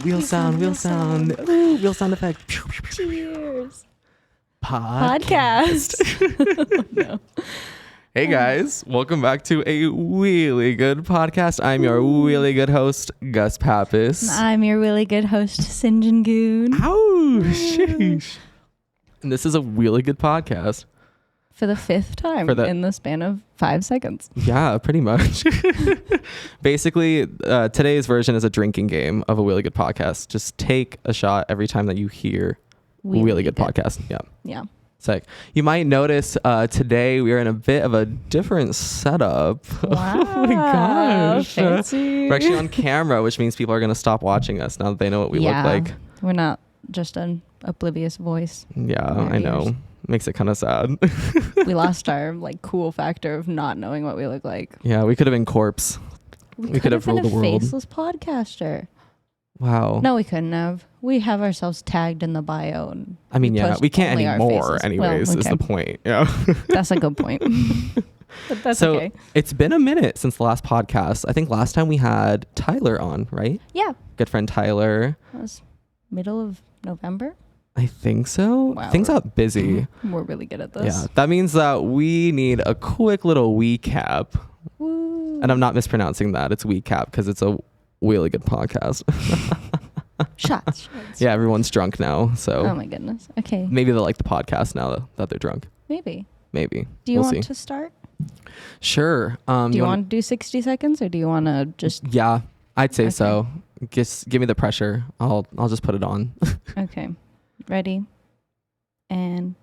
Wheel sound. Ooh, wheel sound effect. Cheers. Podcast. Oh, no. Hey guys, welcome back to a really good podcast. I'm your really good host, Gus Pappas. I'm your really good host, Cynjyn Goon. Ow, sheesh. And this is a really good podcast. For the fifth time in the span of 5 seconds. Yeah, pretty much. Basically, today's version is a drinking game of a really good podcast. Just take a shot every time that you hear really good podcast. Yeah. Sick. You might notice today we are in a bit of a different setup. Wow. Oh my gosh. Fancy. We're actually on camera, which means people are going to stop watching us now that they know what we look like. We're not just an oblivious voice. Yeah, I know. Makes it kind of sad. We lost our cool factor of not knowing what we look like. Yeah, we could have been corpse. We could have ruled the world. Faceless podcaster. Wow. No, we couldn't have. We have ourselves tagged in the bio. And I mean, we can't anymore anyways, well, okay. Is the point. Yeah. That's a good point. But that's so okay. It's been a minute since the last podcast. I think last time we had Tyler on, right? Yeah. Good friend Tyler. That was middle of November. I think so. Wow, Things got busy. We're really good at this. Yeah. That means that we need a quick little recap. Woo. And I'm not mispronouncing that. It's recap because it's a really good podcast. Shots. Yeah, everyone's drunk now. So oh my goodness. Okay. maybe they like the podcast now that they're drunk. Maybe. We'll Do you want see. to start? Sure. Do you want to do 60 seconds or do you want to just... Yeah, I'd say Okay. so. Just give me the pressure. I'll just put it on. Okay. Ready? And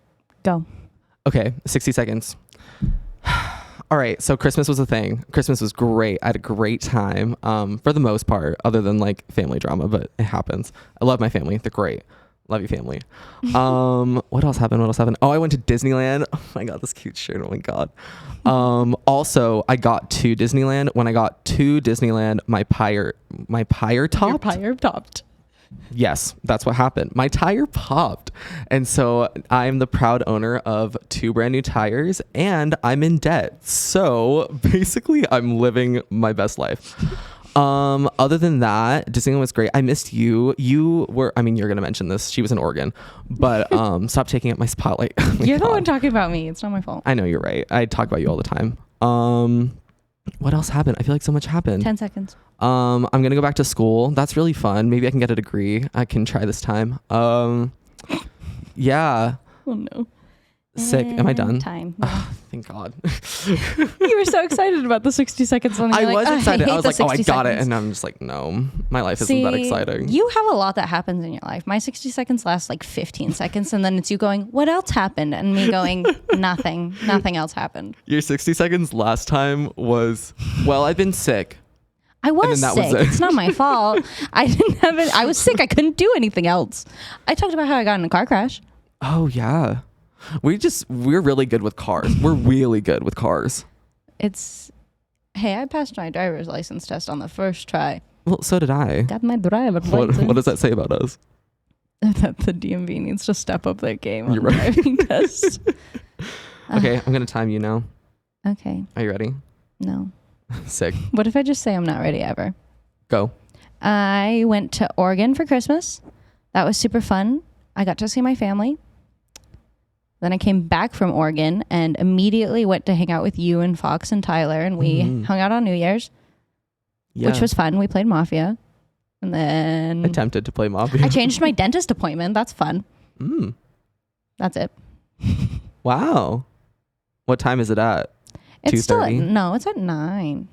go. Okay, 60 seconds. All right, so Christmas was a thing. Christmas was great. I had a great time for the most part, other than family drama, but it happens. I love my family. They're great. Love you, family. What else happened? Oh, I went to Disneyland. Oh my God, this cute shirt. Oh my God. Also, I got to Disneyland. When I got to Disneyland, my tire topped. Your tire topped. Yes, that's what happened. My tire popped. And so I'm the proud owner of 2 brand new tires and I'm in debt. So basically I'm living my best life. Other than that, Disneyland was great. I missed you. You're going to mention this. She was in Oregon, but stop taking up my spotlight. Oh my You're the God. one talking about me. It's not my fault. I know, you're right. I talk about you all the time. What else happened? I feel like so much happened. 10 seconds. I'm going to go back to school. That's really fun. Maybe I can get a degree. I can try this time. Yeah. Oh no. Sick. Am I done? Time. Thank God. You were so excited about the 60 seconds. And I was excited. I was like, oh, I got 60 it. seconds." And I'm just like, no, my life isn't that exciting. You have a lot that happens in your life. My 60 seconds lasts 15 seconds. And then it's you going, what else happened? And me going, nothing. Nothing else happened. Your 60 seconds last time was, well, I've been sick. I was that sick. was it. It's not my fault. I didn't have it. I was sick. I couldn't do anything else. I talked about how I got in a car crash. Oh, yeah. We're really good with cars. We're really good with cars. Hey, I passed my driver's license test on the first try. Well, so did I. Got my driver's license. What does that say about us? That the DMV needs to step up their game on You're right. driving tests. Okay, I'm going to time you now. Okay. Are you ready? No. Sick. What if I just say I'm not ready ever? Go. I went to Oregon for Christmas. That was super fun. I got to see my family. Then I came back from Oregon and immediately went to hang out with you and Fox and Tyler, and we hung out on New Year's, which was fun. We played Mafia. And then... Attempted to play Mafia. I changed my dentist appointment. That's fun. That's it. Wow. What time is it at? It's still 2:30? no, it's at 9.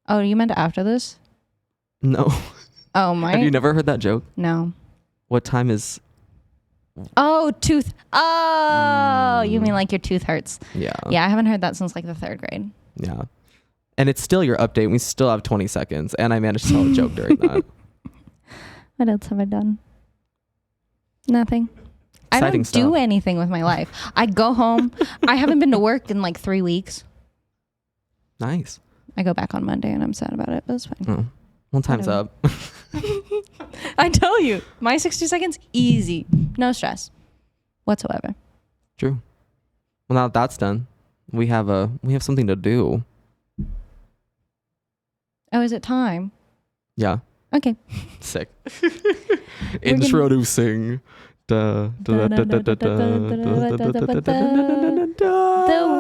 Oh, you meant after this? No. Oh, my. Have you never heard that joke? No. What time is... Oh, tooth. Oh, you mean your tooth hurts. Yeah. Yeah, I haven't heard that since the 3rd grade. Yeah. And it's still your update. We still have 20 seconds. And I managed to tell a joke during that. What else have I done? Nothing. I Exciting don't do stuff. anything with my life. I go home. I haven't been to work in 3 weeks. Nice. I go back on Monday and I'm sad about it, but it's fine. Oh. Well, time's up. I tell you, my 60 seconds, easy. No stress whatsoever. True. Well, now that that's done, we have something to do. Oh, is it time? Yeah. Okay. Sick. Introducing the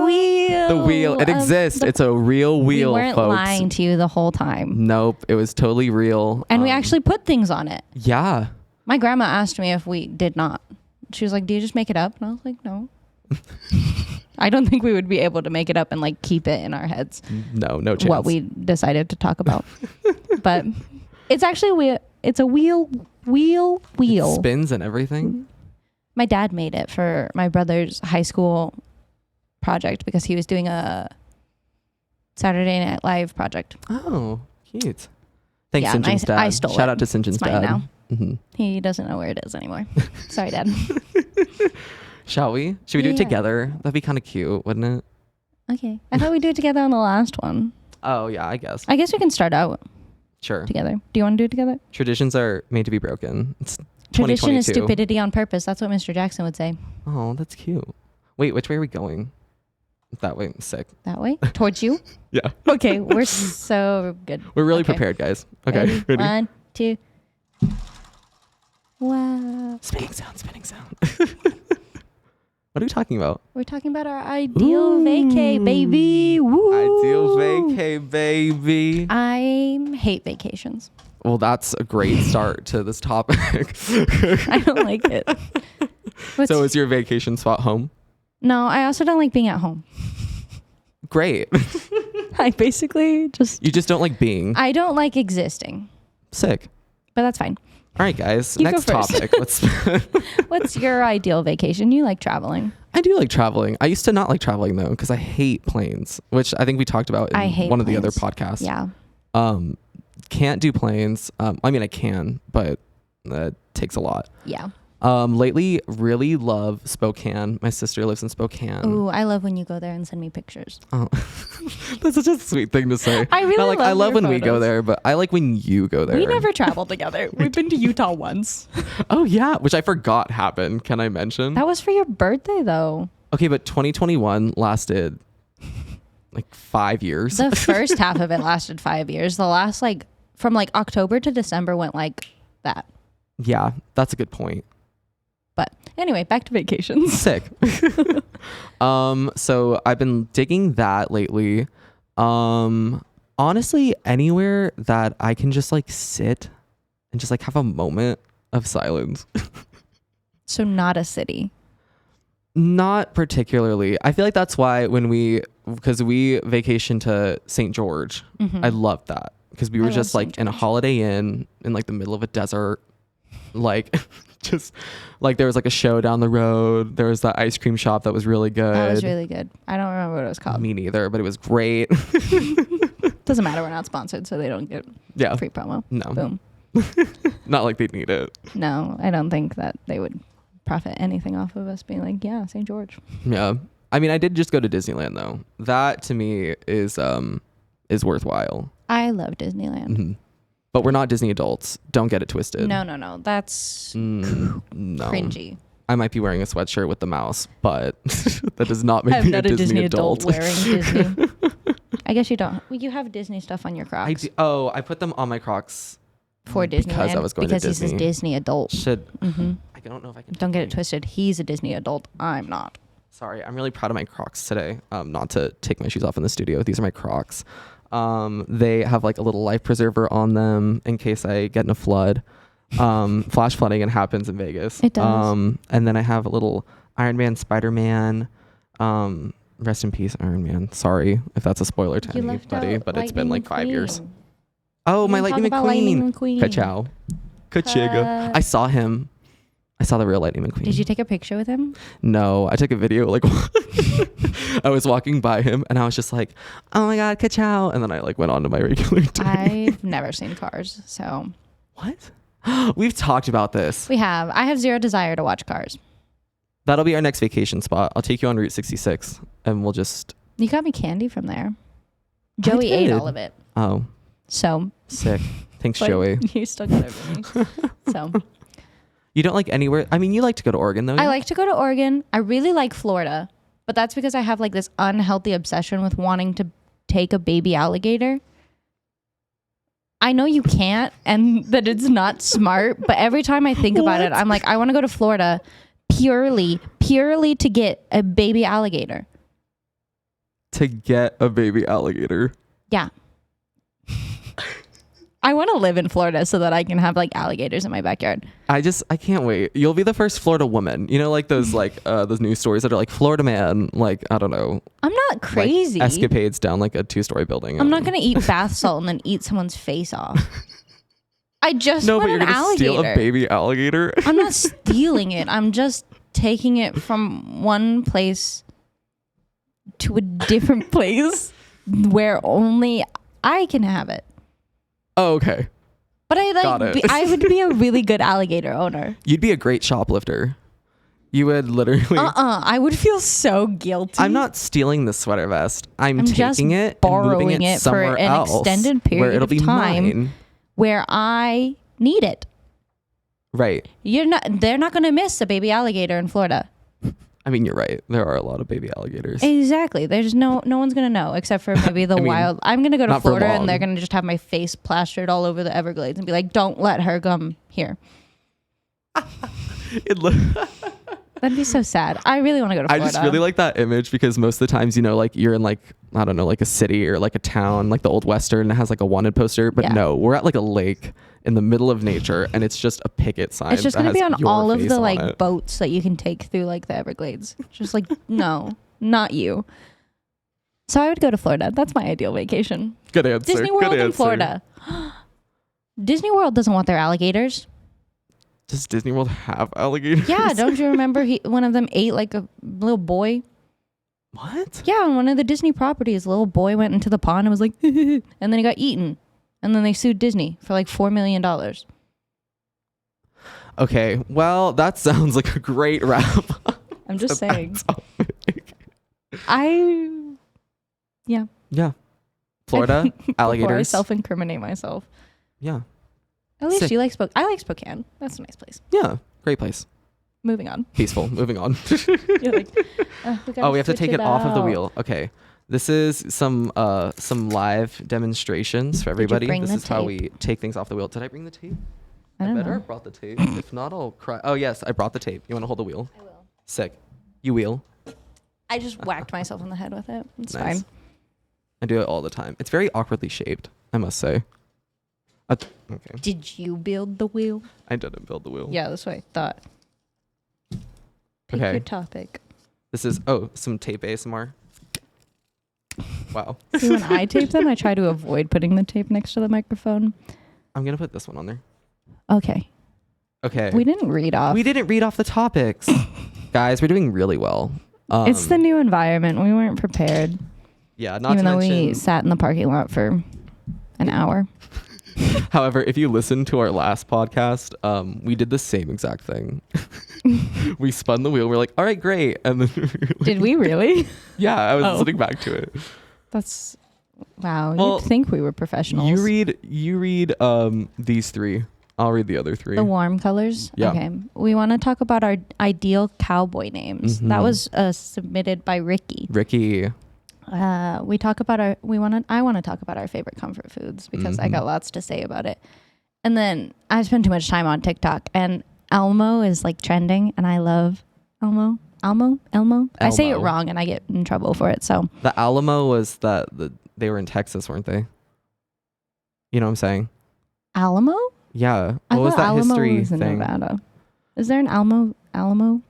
wheel. The wheel. It exists. It's a real wheel, We weren't folks. lying to you the whole time. Nope. It was totally real. And we actually put things on it. Yeah. My grandma asked me if we did not. She was like, do you just make it up? And I was like, no. I don't think we would be able to make it up and like keep it in our heads. No chance. What we decided to talk about. But it's actually it's a wheel. It spins and everything. My dad made it for my brother's high school project because he was doing a Saturday Night Live project. Oh, cute. Thanks, Yeah, Cynjyn's dad. I stole Shout it. out to Cynjyn's It's mine dad. now. Mm-hmm. He doesn't know where it is anymore. Sorry, Dad. Shall we? Should we do it together? That'd be kind of cute, wouldn't it? Okay. I thought we'd do it together on the last one. Oh, yeah, I guess. I guess we can start out Sure. together. Do you want to do it together? Traditions are made to be broken. It's Tradition is 2022. stupidity on purpose. That's what Mr. Jackson would say. Oh, that's cute. Wait, which way are we going? That way. Sick. That way? Towards you? Yeah. Okay. We're so good. We're really Okay. prepared, guys. Okay. Ready? 1, 2. Wow. Spinning sound. What are we talking about? We're talking about our ideal vacay, baby. Woo. Ideal vacay, baby. I hate vacations. Well, that's a great start to this topic. I don't like it. So is your vacation spot home? No, I also don't like being at home. Great. I basically You just don't like being. I don't like existing, Sick. but that's fine. All right, guys. You go Next first. topic. What's your ideal vacation? You like traveling. I do like traveling. I used to not like traveling though, because I hate planes, which I think we talked about in I hate one of the other planes. podcasts. Yeah. Can't do planes. I mean, I can, but it takes a lot. Yeah. Lately, really love Spokane. My sister lives in Spokane. Ooh, I love when you go there and send me pictures. Oh. That's such a sweet thing to say. I really Not like, love I love your when we go photos. there, but I like when you go there. We never traveled together. We've been to Utah once. Oh yeah, which I forgot happened. Can I mention? That was for your birthday, though. Okay, but 2021 lasted like 5 years. The first half of it lasted 5 years. The last, from October to December went like that. Yeah, that's a good point. But anyway, back to vacations. Sick. So I've been digging that lately. Honestly, anywhere that I can just sit and just have a moment of silence. So not a city. Not particularly. I feel like that's why because we vacationed to St. George, Mhm. I loved that because we were I love just St. in a George. Holiday Inn in the middle of a desert. Just there was a show down the road. There was that ice cream shop that was really good. That was really good. I don't remember what it was called. Me neither, but it was great. Doesn't matter. We're not sponsored, so they don't get Yeah. free promo. No. Boom. Not like they'd need it. No, I don't think that they would profit anything off of us being like, yeah, St. George. Yeah. I mean, I did just go to Disneyland though. That to me is worthwhile. I love Disneyland. Mm-hmm. But we're not Disney adults. Don't get it twisted. No. That's No. cringy. I might be wearing a sweatshirt with the mouse, but that does not make I'm me not a Disney adult. wearing Disney. I guess you don't. Well, you have Disney stuff on your Crocs. I do, oh, I put them on my Crocs For Disneyland. because I was going to Because he's Disney. a Disney adult. Should Hmm. I don't know if I can. Don't get it twisted. He's a Disney adult. I'm not. Sorry, I'm really proud of my Crocs today. Not to take my shoes off in the studio. These are my Crocs. They have a little life preserver on them in case I get in a flood. Flash flooding, it happens in Vegas. It does. And then I have a little Iron Man, Spider-Man. Rest in peace, Iron Man. Sorry if that's a spoiler to You left anybody, out but it's been Lightning 5 years. McQueen. Oh, You my didn't Lightning talk about Lightning McQueen. McQueen. Ka-chow. Ka-chiga. I saw him. I saw the real Lightning McQueen. Did you take a picture with him? No, I took a video. I was walking by him and I was just like, oh my God, ka-chow. And then I went on to my regular day. I've never seen Cars, so What? We've talked about this. we have. I have zero desire to watch Cars. That'll be our next vacation spot. I'll take you on Route 66 and we'll just, You got me candy from there. Joey ate did. all of it. oh, So sick. Thanks, but Joey. You still got it for me. So You don't like anywhere? I mean, you like to go to Oregon though. I yeah? like to go to Oregon. I really like Florida, but that's because I have this unhealthy obsession with wanting to take a baby alligator. I know you can't and that it's not smart, but every time I think about it, I'm like, I want to go to Florida purely to get a baby alligator. To get a baby alligator? Yeah. I want to live in Florida so that I can have like alligators in my backyard. I can't wait. You'll be the first Florida woman. You know, like those those news stories that are like Florida man, like, I don't know. I'm not crazy. Like, escapades down like a 2-story building. I'm not going to eat bath salt and then eat someone's face off. I just no, want but you're an gonna alligator. steal a baby alligator. I'm not stealing it. I'm just taking it from one place to a different place where only I can have it. Oh, okay. But I would be a really good alligator owner. You'd be a great shoplifter. You would literally. I would feel so guilty. I'm not stealing the sweater vest. I'm taking it, borrowing and moving it for somewhere an else extended where period it'll of be time mine. where I need it. Right. They're not going to miss a baby alligator in Florida. I mean, you're right. There are a lot of baby alligators. Exactly. There's no one's going to know except for maybe the wild. I'm going to go to Florida and they're going to just have my face plastered all over the Everglades and be like, don't let her come here. That'd be so sad. I really want to go to Florida. I just really like that image because most of the times, you know, like you're in like, I don't know, like a city or like a town, like the old Western that has like a wanted poster. But no, we're at like a lake in the middle of nature and it's just a picket sign. It's just going to be on all of the like it. boats that you can take through like the Everglades. Just like, no, not you. So I would go to Florida. That's my ideal vacation. Good answer. Disney World in Florida. Disney World doesn't want their alligators. Does Disney World have alligators? Yeah, don't you remember one of them ate like a little boy? What? Yeah, on one of the Disney properties, a little boy went into the pond and was like, and then he got eaten. And then they sued Disney for like $4 million. Okay, well, that sounds like a great wrap. I'm just saying. Yeah. Florida, Before I alligators. self-incriminate myself. Yeah. At least Sick. you like Spokane. I like Spokane. That's a nice place. Yeah, great place. Moving on. Peaceful. Moving on. You're like, we have to take it off of the wheel. Okay. This is some live demonstrations for everybody. bring This the is how tape? we take things off the wheel. Did I bring the tape? I don't better know. have brought the tape. If not, I'll cry. Oh, yes, I brought the tape. You want to hold the wheel? I will. Sick. You wheel. I just whacked myself in the head with it. It's Nice. fine. I do it all the time. It's very awkwardly shaped, I must say. Okay. Did you build the wheel? I didn't build the wheel. Yeah, that's what I thought. Pick Okay. your topic. This is, some tape ASMR. Wow. See, when I tape them, I try to avoid putting the tape next to the microphone. I'm going to put this one on there. Okay. Okay. We didn't read off. We didn't read off the topics. Guys, we're doing really well. It's the new environment. We weren't prepared. Yeah, not even to though mention. we sat in the parking lot for an hour. However, if you listen to our last podcast, we did the same exact thing. We spun the wheel. We're like, all right, great. And then Did we really? Yeah, I was listening back to it. That's wow. Well, You'd think we were professionals. You read these three. I'll read the other three. The warm colors. Yeah. Okay. We want to talk about our ideal cowboy names. Mhm. That was submitted by Ricky. Ricky. I want to talk about our favorite comfort foods because I got lots to say about it. And then I spend too much time on TikTok and Elmo is like trending and I love Elmo. I say it wrong and I get in trouble for it. So The Alamo was they were in Texas, weren't they? You know what I'm saying? Alamo? Yeah. I What was thought that Alamo history was in thing? Nevada. Is there an Alamo?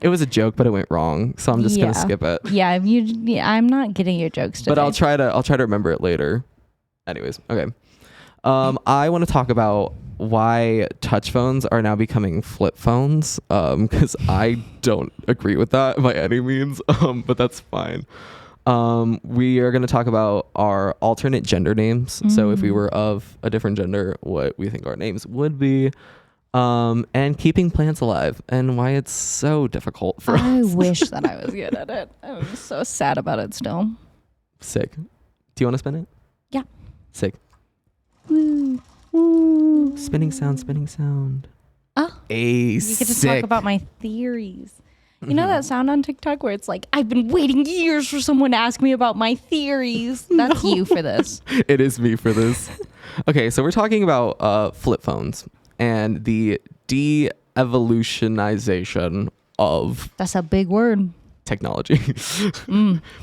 It was a joke, but it went wrong, so I'm just gonna skip it. Yeah, I'm not getting your jokes today. But I'll try to remember it later. Anyways, okay. I want to talk about why touch phones are now becoming flip phones. Because I don't agree with that by any means. But that's fine. We are going to talk about our alternate gender names. So if we were of a different gender, what we think our names would be. And keeping plants alive and why it's so difficult for us. I wish that I was good at it. I'm so sad about it still. Sick. Do you want to spin it? Yeah. Sick. Woo. Woo. Spinning sound. Oh, you get to talk about my theories. You know that sound on TikTok where it's like, I've been waiting years for someone to ask me about my theories. That's you for this. It is me for this. Okay, so we're talking about flip phones and the de-evolutionization of That's a big word. technology,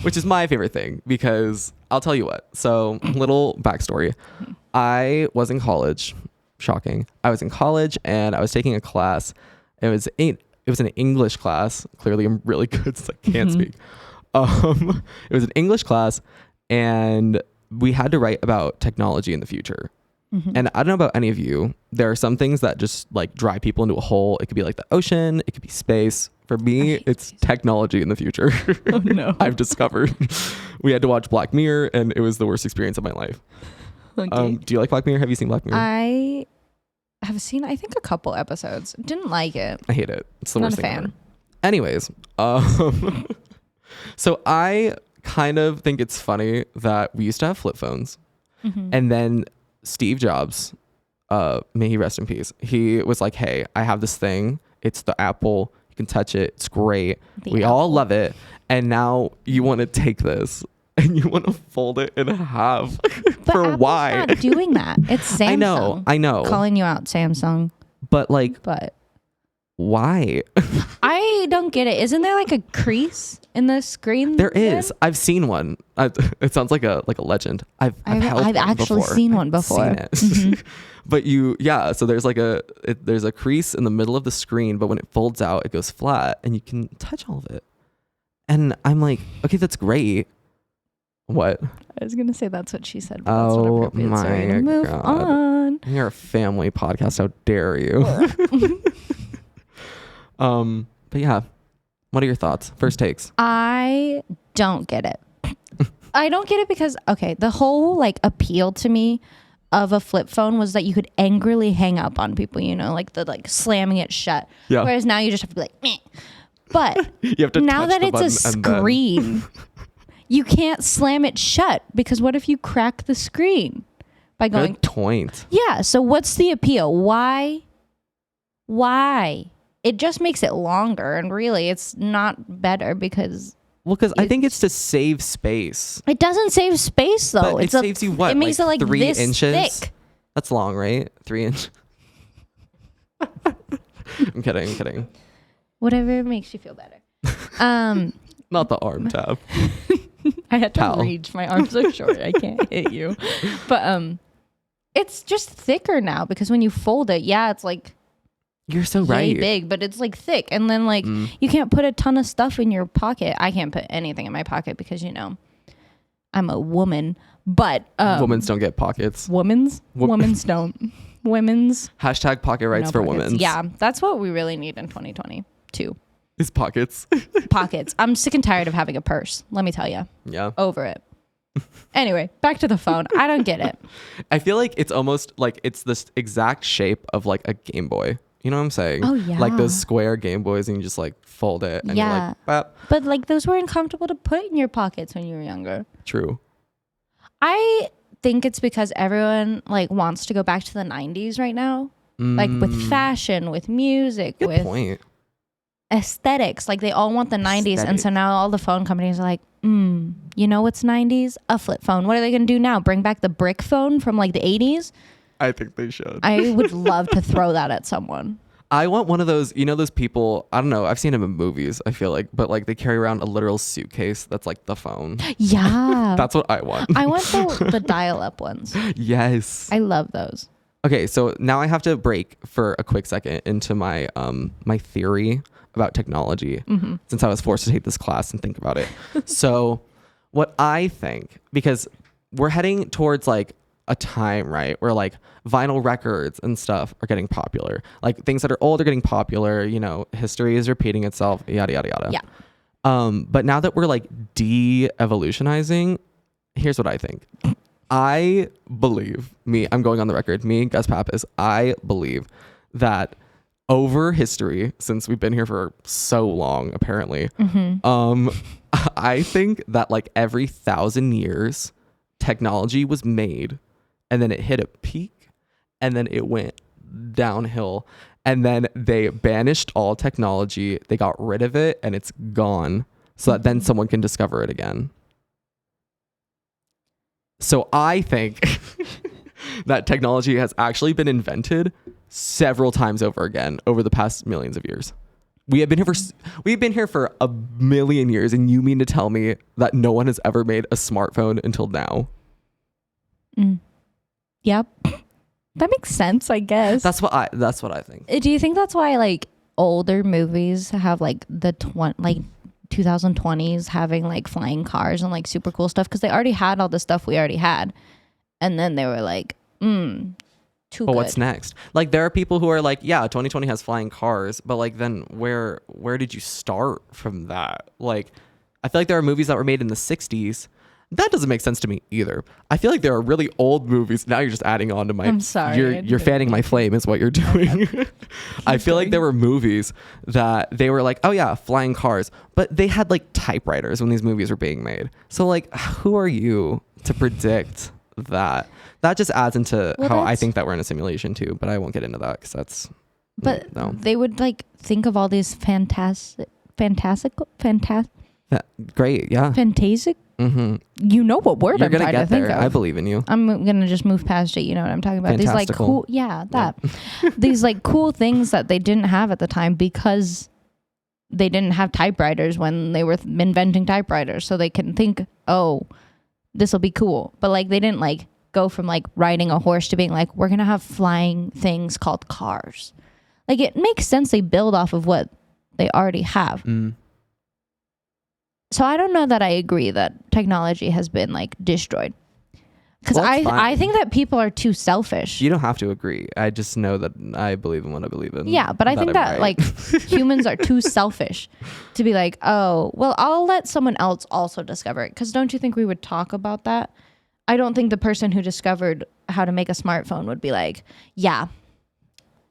which is my favorite thing because I'll tell you what. So, little backstory. I was in college. Shocking. I was in college and I was taking a class. It was an English class. Clearly, I'm really good since I can't speak. It was an English class, and we had to write about technology in the future. And I don't know about any of you. There are some things that just like drive people into a hole. It could be like the ocean. It could be space. For me, it's technology in the future. Oh no. I've discovered. We had to watch Black Mirror, and it was the worst experience of my life. Okay. Do you like Black Mirror? Have you seen Black Mirror? I have seen, I think, a couple episodes. Didn't like it. I hate it. It's the Not worst a thing fan. ever. Anyways, so I kind of think it's funny that we used to have flip phones, and then Steve Jobs, may he rest in peace, he was like, hey, I have this thing. It's the Apple. You can touch it. It's great. We all love it. And now you want to take this and you want to fold it in half. But For Apple's why? not doing that. It's Samsung. I know. Calling you out, Samsung. But like, But why? I don't get it. Isn't there like a crease in the screen? There then? is. I've seen one. It sounds like a legend. I've held one actually before. seen one before. I've seen it. But so there's like there's a crease in the middle of the screen, but when it folds out, it goes flat and you can touch all of it. And I'm like, okay, that's great. What? I was gonna say that's what she said. But that's not Oh appropriate. So we're my gonna move God. on. You're a family podcast. How dare you? But yeah, what are your thoughts? First takes. I don't get it. I don't get it because, okay, the whole like appeal to me of a flip phone was that you could angrily hang up on people, like the like slamming it shut. Yeah. Whereas now you just have to be like, meh. But You have to now touch that the it's a button and then- screen, you can't slam it shut because what if you crack the screen by going, Good point. yeah. So what's the appeal? Why? It just makes it longer, and really it's not better because Well, because I think it's to save space. it doesn't save space though. But it saves you what? It makes it like 3 this inches? thick. That's long, right? 3 inches. I'm kidding. Whatever makes you feel better. Not the arm tab. I had to Pal. reach. My arms are short. I can't hit you. But it's just thicker now because when you fold it, yeah, it's like You're so yay right. big, but it's like thick. And then like you can't put a ton of stuff in your pocket. I can't put anything in my pocket because I'm a woman. But Women don't get pockets. Women's don't. Women's Hashtag pocket rights no for pockets. women. Yeah, that's what we really need in 2022. Is pockets. Pockets. I'm sick and tired of having a purse. Let me tell you. Yeah. Over it. Anyway, back to the phone. I don't get it. I feel like it's almost like it's this exact shape of like a Game Boy. You know what I'm saying? Oh, yeah. Like those square Game Boys and you just like fold it and you're Yeah. like, bap. But like those were uncomfortable to put in your pockets when you were younger. True. I think it's because everyone like wants to go back to the 90s right now. Like with fashion, with music, Good with point. aesthetics. Like they all want the 90s. And so Aesthetic. now all the phone companies are like, you know what's 90s? A flip phone. What are they going to do now? Bring back the brick phone from like the 80s? I think they should. I would love to throw that at someone. I want one of those, those people, I don't know, I've seen them in movies, I feel like, but like they carry around a literal suitcase that's like the phone. Yeah. That's what I want. I want the dial-up ones. Yes. I love those. Okay, so now I have to break for a quick second into my my theory about technology, since I was forced to take this class and think about it. So what I think, because we're heading towards like a time, right, where like vinyl records and stuff are getting popular. Like things that are old are getting popular, history is repeating itself, yada, yada, yada. Yeah. But now that we're like de-evolutionizing, here's what I think. I believe, I'm going on the record, Gus Pappas, I believe that over history, since we've been here for so long, apparently, I think that like every 1,000 years, technology was made and then it hit a peak and then it went downhill and then they banished all technology. They got rid of it and it's gone so that then someone can discover it again. So I think that technology has actually been invented several times over again over the past millions of years. We've been here for a million years, and you mean to tell me that no one has ever made a smartphone until now? Yep. That makes sense, I guess. That's what I think. Do you think that's why like older movies have like the 2020s having like flying cars and like super cool stuff, because they already had all the stuff we already had, and then they were like, too good. What's next? Like, there are people who are like, yeah, 2020 has flying cars, but like, then where did you start from that? Like, I feel like there are movies that were made in the 60s. That doesn't make sense to me either. I feel like there are really old movies. Now you're just adding on to my... I'm sorry. You're fanning my flame is what you're doing. I feel like there were movies that they were like, oh yeah, flying cars. But they had like typewriters when these movies were being made. So like, who are you to predict that? That just adds into how I think that we're in a simulation too. But I won't get into that because that's... But no. They would like think of all these fantastic... Great, yeah. Fantasic? Mm-hmm. You know what word You're I'm gonna trying get to think there. of. I believe in you. I'm gonna just move past it. You know what I'm talking about? These like Fantastical. cool, these like cool things that they didn't have at the time because they didn't have typewriters when they were inventing typewriters. So they can think, oh, this will be cool. But like they didn't like go from like riding a horse to being like, we're gonna have flying things called cars. Like it makes sense they build off of what they already have. So I don't know that I agree that technology has been like destroyed. Because I think that people are too selfish. You don't have to agree. I just know that I believe in what I believe in. Yeah, but I think that like humans are too selfish to be like, oh, well, I'll let someone else also discover it. Because don't you think we would talk about that? I don't think the person who discovered how to make a smartphone would be like, yeah,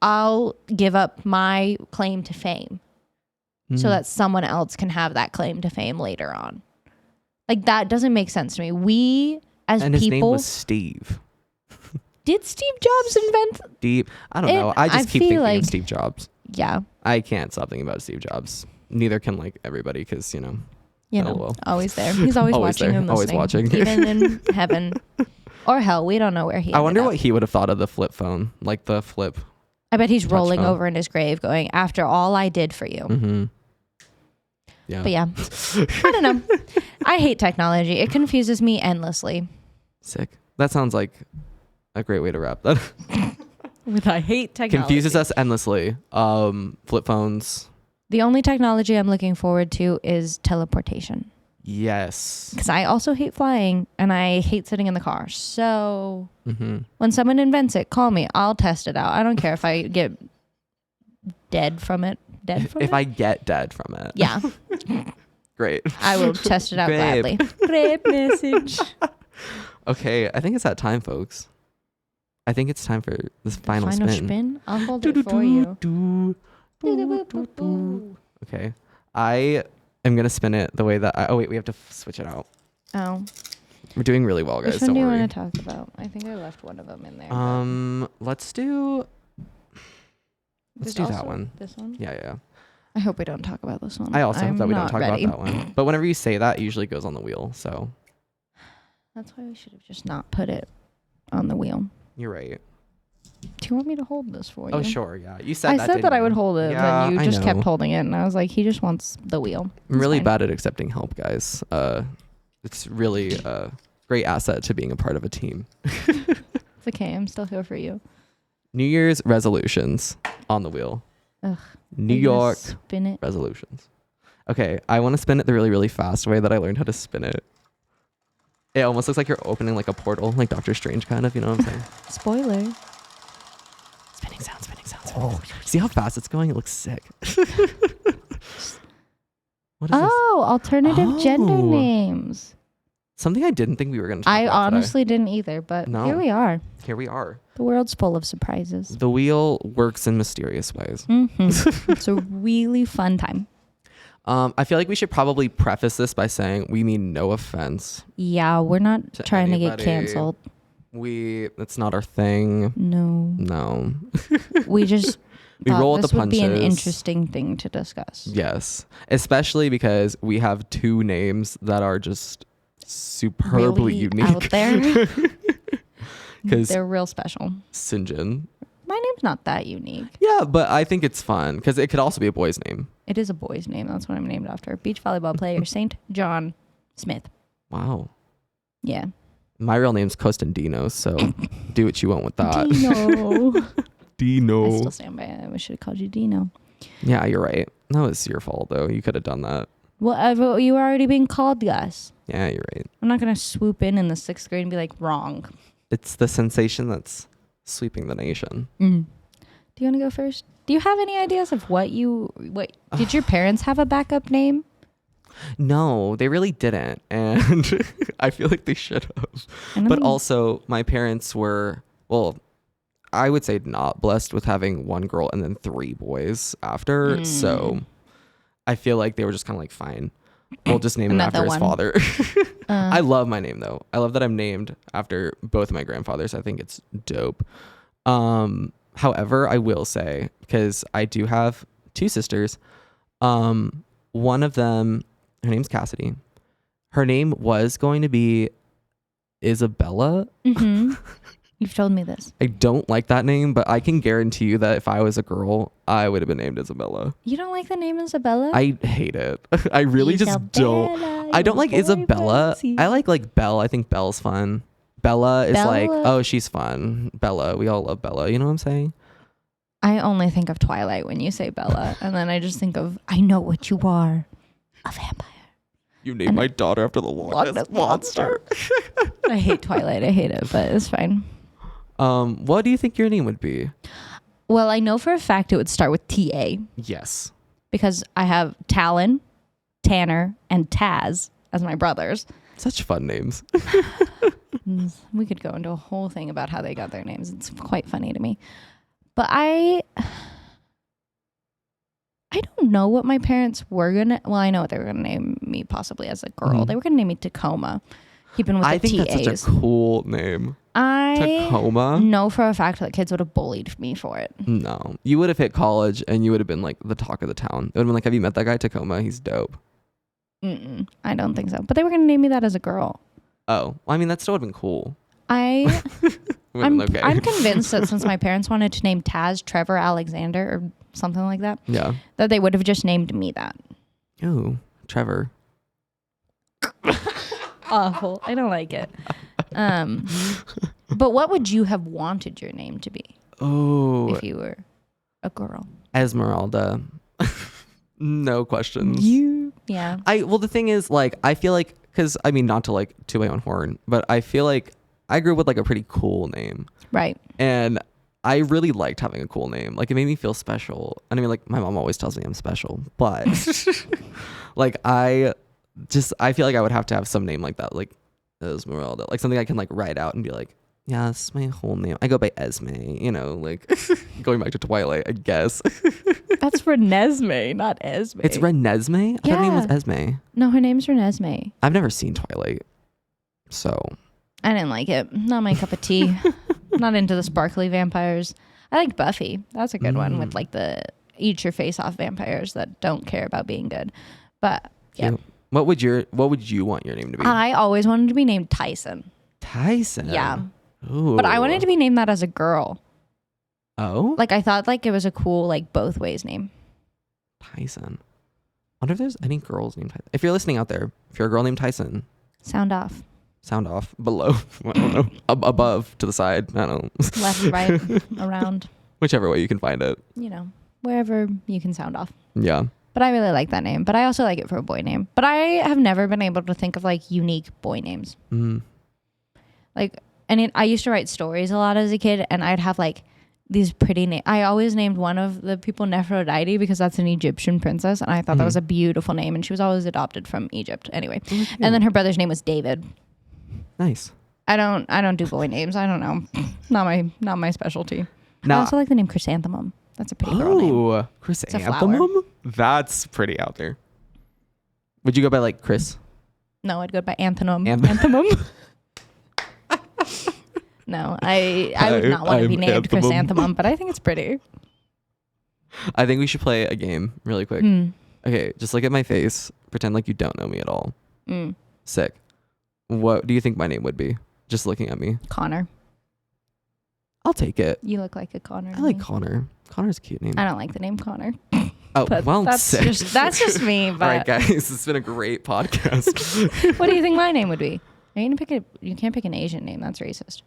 I'll give up my claim to fame so that someone else can have that claim to fame later on. Like that doesn't make sense to me. We as and people... his name was Steve. Did Steve Jobs invent... Steve? I don't know. I just keep thinking like, of Steve Jobs. Yeah. I can't stop thinking about Steve Jobs. Neither can like everybody because, you know, always there. He's always watching there, and always listening. watching. Even in heaven or hell. We don't know where he I wonder ended up. what he would have thought of the flip phone. Like the flip. I bet he's touch rolling phone. over in his grave going, after all I did for you. Mm-hmm. Yeah. But yeah, I don't know. I hate technology. It confuses me endlessly. Sick. That sounds like a great way to wrap that. With I hate technology. Confuses us endlessly. Flip phones. The only technology I'm looking forward to is teleportation. Yes. Because I also hate flying and I hate sitting in the car. So when someone invents it, call me. I'll test it out. I don't care if I get dead from it. If I get dead from it. Yeah. Great. I will test it out gladly. Great message. Okay, I think it's that time, folks. I think it's time for this final spin. I'll hold it for you. Okay. I am going to spin it the way that oh, wait, we have to switch it out. Oh. We're doing really well, guys. Which one Don't do you worry. want to talk about? I think I left one of them in there. Let's do that one. This one? Yeah. I hope we don't talk about this one. I also hope that we don't talk ready. about that one. But whenever you say that, it usually goes on the wheel. So that's why we should have just not put it on the wheel. You're right. Do you want me to hold this for you? Oh, sure. Yeah. You said I said that I would hold it, yeah, but you just I kept know. holding it. And I was like, he just wants the wheel. I'm really bad at accepting help, guys. It's really a great asset to being a part of a team. It's okay. I'm still here for you. New Year's resolutions on the wheel. Ugh. New York spin it. resolutions. Okay, I want to spin it the really, really fast way that I learned how to spin it. It almost looks like you're opening like a portal, like Doctor Strange kind of, you know what I'm saying? Spoiler. Spinning sound. Oh, see how fast it's going? It looks sick. What is this? Alternative gender names. Something I didn't think we were going to talk I about honestly didn't either, but No. here we are. today. Here we are. The world's full of surprises. The wheel works in mysterious ways. It's a really fun time. I feel like we should probably preface this by saying we mean no offense. Yeah, we're not To trying to anybody. get canceled. That's not our thing. No. No. We just We thought roll with this the would be an punches. interesting thing to discuss. Yes. Especially because we have two names that are just superbly Really unique. out there. because They're real special. Cynjyn. My name's not that unique. Yeah, but I think it's fun because it could also be a boy's name. It is a boy's name. That's what I'm named after. Beach volleyball player St. John Smith. Wow. Yeah. My real name's Costandino, so do what you want with that. Dino. Dino. I still stand by it. I should have called you Dino. Yeah, you're right. That was your fault, though. You could have done that. Well, you were already being called Gus. Yeah, you're right. I'm not going to swoop in the 6th grade and be like, wrong. It's the sensation that's sweeping the nation. Do you want to go first? Do you have any ideas of what did your parents have a backup name? No, they really didn't. And I feel like they should have. But also, my parents were, well, I would say not blessed with having one girl and then 3 boys after. So I feel like they were just kind of like, fine, we'll just name him after his father. I love my name, though. I love that I'm named after both of my grandfathers. I think it's dope. However, I will say, because I do have 2 sisters, one of them, her name's Cassidy. Her name was going to be Isabella. You've told me this. I don't like that name, but I can guarantee you that if I was a girl, I would have been named Isabella. You don't like the name Isabella? I hate it. I really just don't. I don't like Isabella. I like Belle. I think Belle's fun. Bella is like, oh, she's fun. Bella. We all love Bella. You know what I'm saying? I only think of Twilight when you say Bella. And then I just think of, I know what you are. A vampire. You named my daughter after the Loch Ness Monster. I hate Twilight. I hate it, but it's fine. What do you think your name would be? Well, I know for a fact it would start with T-A. Yes. Because I have Talon, Tanner, and Taz as my brothers. Such fun names. We could go into a whole thing about how they got their names. It's quite funny to me. But I don't know what my parents were gonna. Well, I know what they were gonna name me possibly as a girl. They were gonna name me Tacoma. Keeping with the TAs. I think that's such a cool name. Tacoma. Know for a fact that kids would have bullied me for it. No, you would have hit college and you would have been like the talk of the town. It would have been like, have you met that guy Tacoma? He's dope. I don't think so. But they were gonna name me that as a girl. Oh, well, I mean that still would have been cool. I'm convinced that since my parents wanted to name Taz Trevor Alexander or something like that, that they would have just named me that. Oh, Trevor. Awful. I don't like it. But what would you have wanted your name to be? Oh, if you were a girl. Esmeralda. No questions. Yeah. Well, the thing is, like, I feel like, because I mean, not to like toot my own horn, but I feel like I grew up with like a pretty cool name. Right. And I really liked having a cool name. Like, it made me feel special. And I mean, like, my mom always tells me I'm special, but like, I feel like I would have to have some name like that, like Esmeralda, like something I can like write out and be like, yeah, that's my whole name. I go by Esme, you know, like going back to Twilight, I guess. That's Renesmee, not Esme. It's Renesmee? I thought her name was Esme. No, her name's Renesmee. I've never seen Twilight, so. I didn't like it. Not my cup of tea. Not into the sparkly vampires. I liked Buffy. That's a good one with like the eat your face off vampires that don't care about being good. But yeah. What would you want your name to be? I always wanted to be named Tyson. Tyson? Yeah. Ooh. But I wanted to be named that as a girl. Oh? Like, I thought like it was a cool like both ways name. Tyson. I wonder if there's any girls named Tyson. If you're listening out there, if you're a girl named Tyson. Sound off. Sound off. Below. I don't know. Above, to the side. I don't know. Left, right, around. Whichever way you can find it. You know, wherever you can sound off. Yeah. But I really like that name. But I also like it for a boy name. But I have never been able to think of like unique boy names. Like, I used to write stories a lot as a kid, and I'd have like these pretty names. I always named one of the people Nephrodite because that's an Egyptian princess, and I thought that was a beautiful name, and she was always adopted from Egypt. Anyway, and then her brother's name was David. Nice. I don't do boy names. I don't know. Not my specialty. I also like the name Chrysanthemum. That's a pretty girl name. Oh, Chrysanthemum? That's pretty out there. Would you go by like Chris? No, I'd go by Anthem. Anthem. No, I would not want to be named Chrysanthemum, but I think it's pretty. I think we should play a game really quick. Okay, just look at my face. Pretend like you don't know me at all. Sick. What do you think my name would be? Just looking at me. Connor. I'll take it. You look like a Connor. I like Connor. Connor's a cute name. I don't like the name Connor. Oh, But well, that's sick. just me. But All right, guys, it's been a great podcast. what do you think my name would be? Are you gonna pick you can't pick an Asian name. That's racist.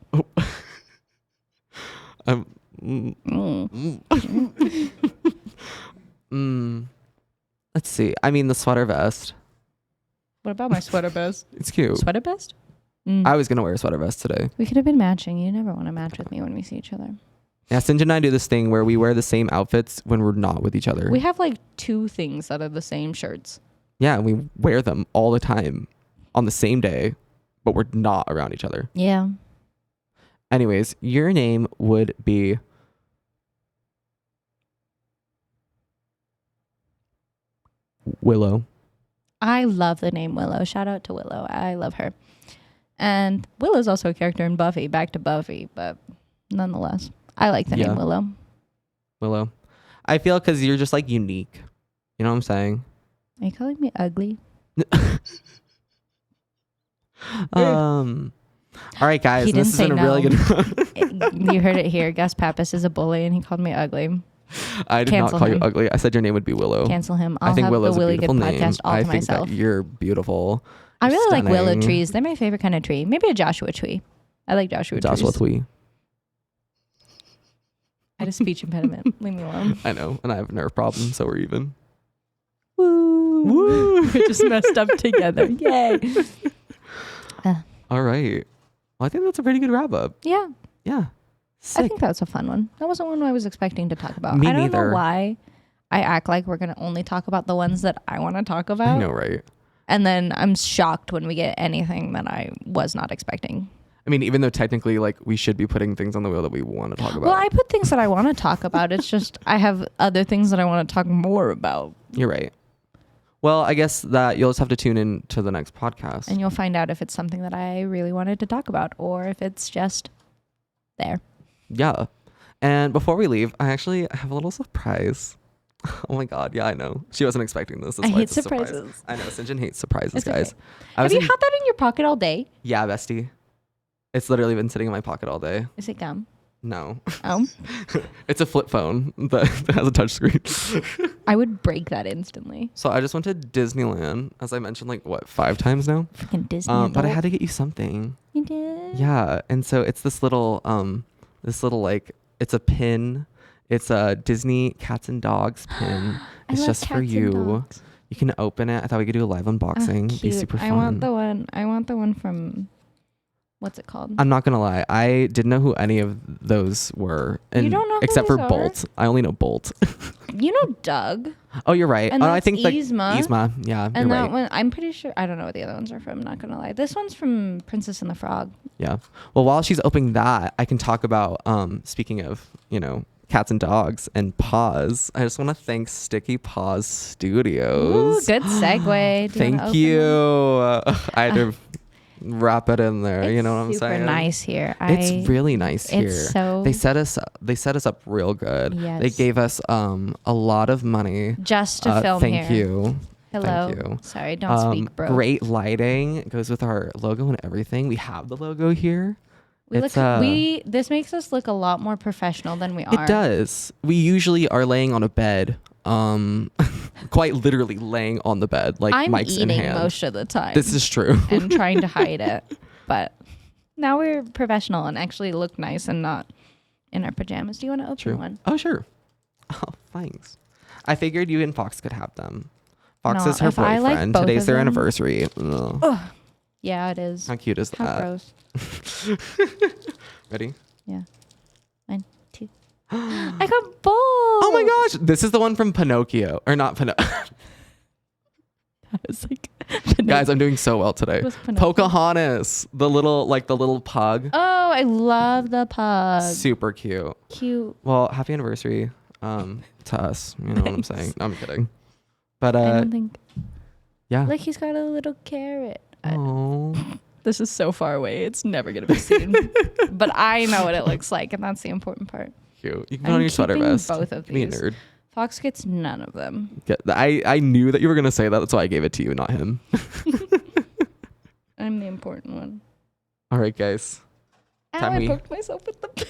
Let's see. I mean, the sweater vest. What about my sweater vest? It's cute. Sweater vest? I was gonna wear a sweater vest today. We could have been matching. You never want to match with me when we see each other. Yeah, Cynjyn and I do this thing where we wear the same outfits when we're not with each other. We have like 2 things that are the same shirts. Yeah, and we wear them all the time on the same day, but we're not around each other. Yeah. Anyways, your name would be Willow. I love the name Willow. Shout out to Willow. I love her. And Willow's also a character in Buffy, back to Buffy, but nonetheless, I like the name Willow. Willow. I feel because you're just like unique. You know what I'm saying? Are you calling me ugly? All right, guys. He This didn't has been a say really good. You heard it here. Gus Pappas is a bully and he called me ugly. I did Cancel not call you him. ugly. I said your name would be Willow. Cancel him. I'll I think have Willow's the a Willy Good beautiful name. podcast all I to think myself. that you're beautiful. I really like willow Stunning. trees. They're my favorite kind of tree. Maybe a Joshua tree. I like Joshua Joshua trees. Twee. I had a speech impediment. Leave me alone. I know, and I have a nerve problem, so we're even. Woo. Woo! We just messed up together. Yay. All right. Well, I think that's a pretty good wrap up. Yeah. Yeah. I Sick. think that was a fun one. That wasn't one I was expecting to talk about. Me I don't neither. know why I act like we're going to only talk about the ones that I want to talk about. I know, right? And then I'm shocked when we get anything that I was not expecting. I mean, even though technically, like, we should be putting things on the wheel that we want to talk about. Well, I put things that I want to talk about. It's just I have other things that I want to talk more about. You're right. Well, I guess that you'll just have to tune in to the next podcast. And you'll find out if it's something that I really wanted to talk about or if it's just there. Yeah. And before we leave, I actually have a little surprise. Oh my God. Yeah, I know. She wasn't expecting this. That's I why hate it's a surprise. surprises. I know. Cynjyn hates surprises, It's guys. okay. Have you had that in your pocket all day? Yeah, bestie. It's literally been sitting in my pocket all day. Is it gum? No. Oh. It's a flip phone that has a touch screen. I would break that instantly. So I just went to Disneyland, as I mentioned, like, what, 5 times now? Freaking Disney. But I had to get you something. You did? Yeah. And so it's this little, like, it's a pin. It's a Disney cats and dogs pin. I It's love just for cats and you. dogs. You can open it. I thought we could do a live unboxing. It'd be Cute. super fun. I want the one from, what's it called? I'm not gonna lie. I didn't know who any of those were. And You don't know who except for those are? Bolt. I only know Bolt. You know Doug. Oh, you're right. And I that's think like Yzma. Yzma. Yeah, And you're that right. one, I'm pretty sure, I don't know what the other ones are from, not gonna lie. This one's from Princess and the Frog. Yeah. Well, while she's opening that, I can talk about speaking of, cats and dogs and paws. I just want to thank Sticky Paws Studios. Ooh, good segue. Thank you. I had to wrap it in there. You know what I'm saying? Super nice here. It's really nice here. It's so They set us up real good. Yes. They gave us a lot of money. just to film Thank here. you. Hello. Thank you. Sorry, don't speak, bro. Great lighting. It goes with our logo and everything. We have the logo here. This makes us look a lot more professional than we are. It does. We usually are laying on a bed, quite literally laying on the bed, like I'm mics in eating hand. most of the time. This is true. and trying to hide it. But now we're professional and actually look nice and not in our pajamas. Do you want to open True. one? Oh, sure. Oh, thanks. I figured you and Fox could have them. Fox No, is her if I like boyfriend. both Today's of their them- anniversary. Ugh. Ugh. Yeah, it is. How cute is How that? gross. Ready? Yeah. 1, 2. I got both. Oh my gosh. This is the one from Pinocchio. Or not Pinocchio. I was like, Guys, I'm doing so well today. What's Pinocchio? Pocahontas. The little pug. Oh, I love the pug. Super cute. Cute. Well, happy anniversary to us. You know what I'm saying? No, I'm kidding. But I don't think. yeah. Like he's got a little carrot. Oh. This is so far away. It's never going to be seen. But I know what it looks like, and that's the important part. Cute. You can put on your sweater keeping vest. both of Be a these. nerd. Fox gets none of them. I knew that you were gonna say that. That's why I gave it to you, not him. I'm the important one. All right, guys. Ow, Time I we- poked myself with the...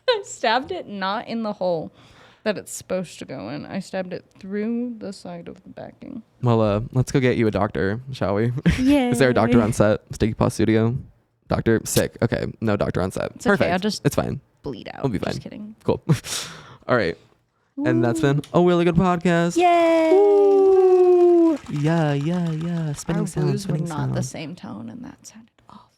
I'm stabbed it not in the hole that it's supposed to go in. I stabbed it through the side of the backing. Well, let's go get you a doctor, shall we? Yeah. Is there a doctor on set? Sticky Paw Studio? Doctor? Sick. Okay. No doctor on set. It's Perfect. okay. I'll just It's fine. bleed out. I'll be fine. Just kidding. Cool. All right. And that's been a really good podcast. Yay! Woo! Yeah. Spinning Our sound. blues were Spinning not sound. the same tone, and that sounded awful.